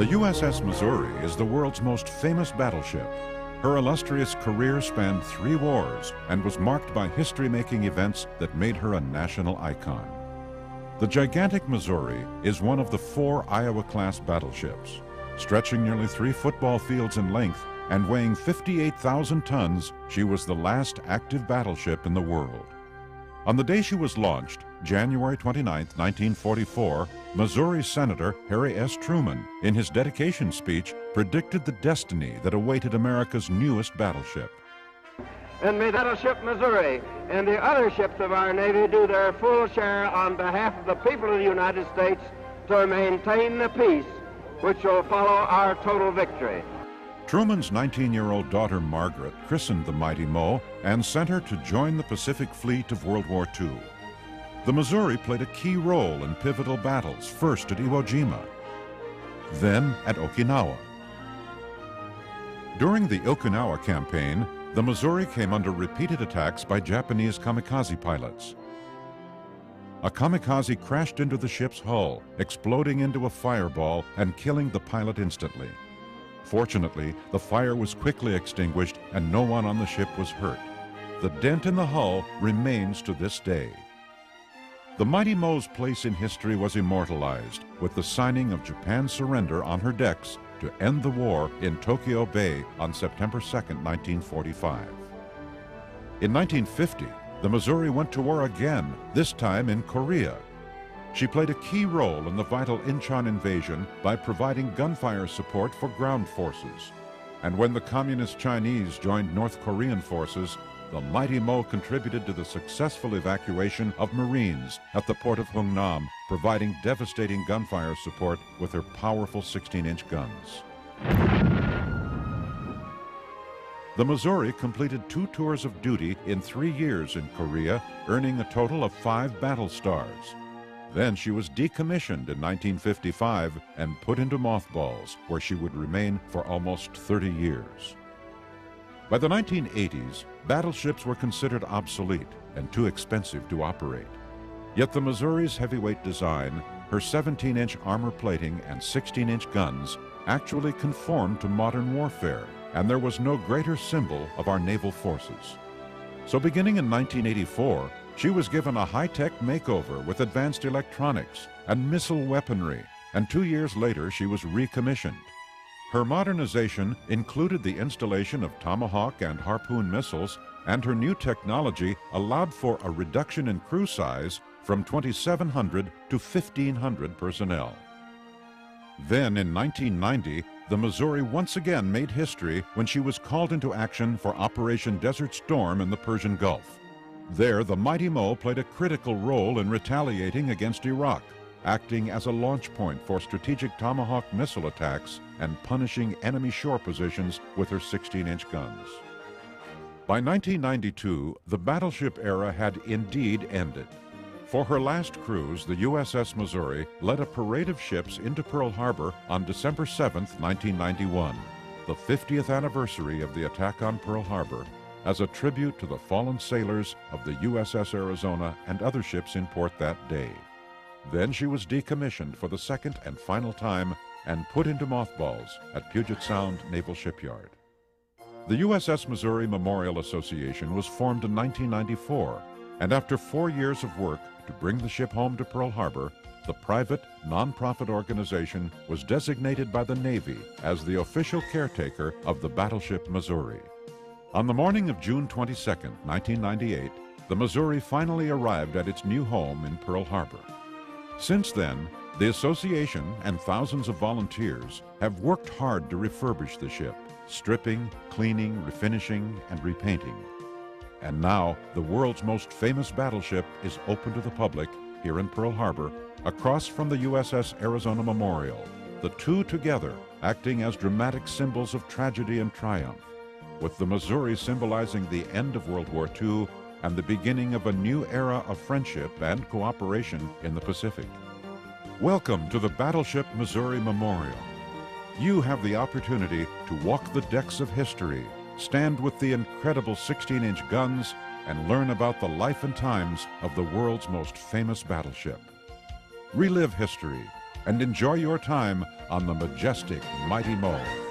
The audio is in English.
The USS Missouri is the world's most famous battleship. Her illustrious career spanned 3 wars and was marked by history-making events that made her a national icon. The gigantic Missouri is one of the 4 Iowa-class battleships. Stretching nearly 3 football fields in length and weighing 58,000 tons, she was the last active battleship in the world. On the day she was launched, January 29, 1944, Missouri Senator Harry S. Truman, in his dedication speech, predicted the destiny that awaited America's newest battleship. And may battleship Missouri and the other ships of our Navy do their full share on behalf of the people of the United States to maintain the peace which will follow our total victory. Truman's 19-year-old daughter Margaret christened the Mighty Mo and sent her to join the Pacific Fleet of World War II. The Missouri played a key role in pivotal battles, first at Iwo Jima, then at Okinawa. During the Okinawa campaign, the Missouri came under repeated attacks by Japanese kamikaze pilots. A kamikaze crashed into the ship's hull, exploding into a fireball and killing the pilot instantly. Fortunately, the fire was quickly extinguished and no one on the ship was hurt. The dent in the hull remains to this day. The Mighty Mo's place in history was immortalized with the signing of Japan's surrender on her decks to end the war in Tokyo Bay on September 2, 1945. In 1950, the Missouri went to war again, this time in Korea. She played a key role in the vital Incheon invasion by providing gunfire support for ground forces. And when the Communist Chinese joined North Korean forces, the Mighty Mo contributed to the successful evacuation of Marines at the port of Hungnam, providing devastating gunfire support with her powerful 16-inch guns. The Missouri completed 2 tours of duty in 3 years in Korea, earning a total of 5 battle stars. Then she was decommissioned in 1955 and put into mothballs, where she would remain for almost 30 years. By the 1980s, battleships were considered obsolete and too expensive to operate. Yet the Missouri's heavyweight design, her 17-inch armor plating and 16-inch guns actually conformed to modern warfare, and there was no greater symbol of our naval forces. So beginning in 1984, she was given a high-tech makeover with advanced electronics and missile weaponry, and 2 years later she was recommissioned. Her modernization included the installation of Tomahawk and Harpoon missiles, and her new technology allowed for a reduction in crew size from 2,700 to 1,500 personnel. Then in 1990, the Missouri once again made history when she was called into action for Operation Desert Storm in the Persian Gulf. There, the Mighty Mo played a critical role in retaliating against Iraq, acting as a launch point for strategic Tomahawk missile attacks and punishing enemy shore positions with her 16-inch guns. By 1992, the battleship era had indeed ended. For her last cruise, the USS Missouri led a parade of ships into Pearl Harbor on December 7, 1991, the 50th anniversary of the attack on Pearl Harbor, as a tribute to the fallen sailors of the USS Arizona and other ships in port that day. Then she was decommissioned for the second and final time and put into mothballs at Puget Sound Naval Shipyard. The USS Missouri Memorial Association was formed in 1994, and after 4 years of work to bring the ship home to Pearl Harbor, the private, non-profit organization was designated by the Navy as the official caretaker of the battleship Missouri. On the morning of June 22, 1998, the Missouri finally arrived at its new home in Pearl Harbor. Since then, the association and thousands of volunteers have worked hard to refurbish the ship, stripping, cleaning, refinishing, and repainting. And now, the world's most famous battleship is open to the public here in Pearl Harbor, across from the USS Arizona Memorial, the 2 together acting as dramatic symbols of tragedy and triumph, with the Missouri symbolizing the end of World War II and the beginning of a new era of friendship and cooperation in the Pacific. Welcome to the Battleship Missouri Memorial. You have the opportunity to walk the decks of history, stand with the incredible 16-inch guns, and learn about the life and times of the world's most famous battleship. Relive history, and enjoy your time on the majestic Mighty Mo.